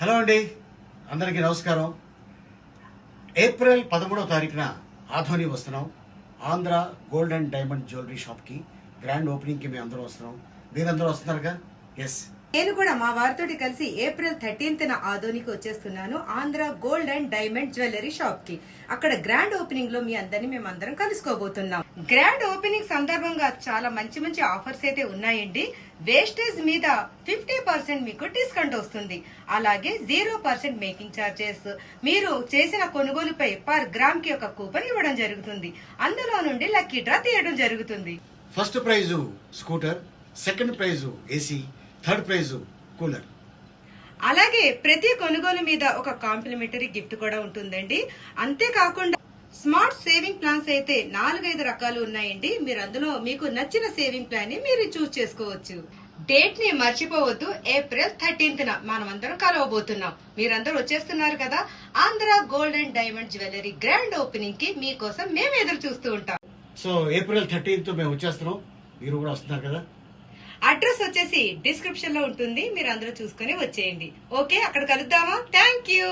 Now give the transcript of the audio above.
Hello అండి, అందరికీ నమస్కారం. ఏప్రిల్ 13వ తారీఖున ఆధ్వర్ని వస్తున్నాం. Andhra gold and diamond jewellery షాప్కి గ్రాండ్ ఓపెనింగ్కి మేము అందరూ వస్తున్నాం. మీరందరూ వస్తున్నారుగా? ఎస్, నేను కూడా మా వారితోటి కలిసి ఏప్రిల్ 13th ఆదోనికి వచ్చేస్తున్నాను. Andhra gold and diamond jewellery shop కి. అక్కడ గ్రాండ్ ఓపెనింగ్ లో మీ అందరినీ మేము అందరం కలుసుకోబోతున్నాం. గ్రాండ్ ఓపెనింగ్ సందర్భంగా చాలా మంచి మంచి ఆఫర్స్ అయితే ఉన్నాయండి. వేస్టేజ్ మీద 50% మీకు డిస్కౌంట్ వస్తుంది. అలాగే 0% మేకింగ్ చార్జెస్. మీరు చేసిన కొనుగోలుపై పర్ గ్రామ్ కి ఒక కూపన్ ఇవ్వడం జరుగుతుంది. అందులో నుండి లక్కీ డ్రా తీయడం జరుగుతుంది. First prize scooter, second price AC, third price cooler. అలాగే ప్రతి కొనుగోలు మీద ఒక కాంప్లిమెంటరీ గిఫ్ట్ కూడా ఉంటుందండి. అంతేకాకుండా స్మార్ట్ సేవింగ్ ప్లాన్స్ అయితే 4-5 రకాలు ఉన్నాయండి. మీరు అందులో మీకు నచ్చిన సేవింగ్ ప్లాన్ ని మీరు చూస్ చేసుకోవచ్చు. డేట్ ని మర్చిపోవద్దు. ఏప్రిల్ 13th మనమందరం కలవబోతున్నాం. మీరందరూ వచ్చేస్తున్నారు కదా. Andhra gold and diamond jewellery grand opening కి మీకోసం మేము ఎదురు చూస్తూ ఉంటాం. సో ఏప్రిల్ 13th మేము వచ్చేస్తున్నాం. మీరు కూడా వస్తున్నారు కదా. అడ్రస్ వచ్చేసి డిస్క్రిప్షన్ లో ఉంటుంది. మీరు అందరూ చూసుకుని వచ్చేయండి. ఓకే, అక్కడ కలుద్దామా? Thank you.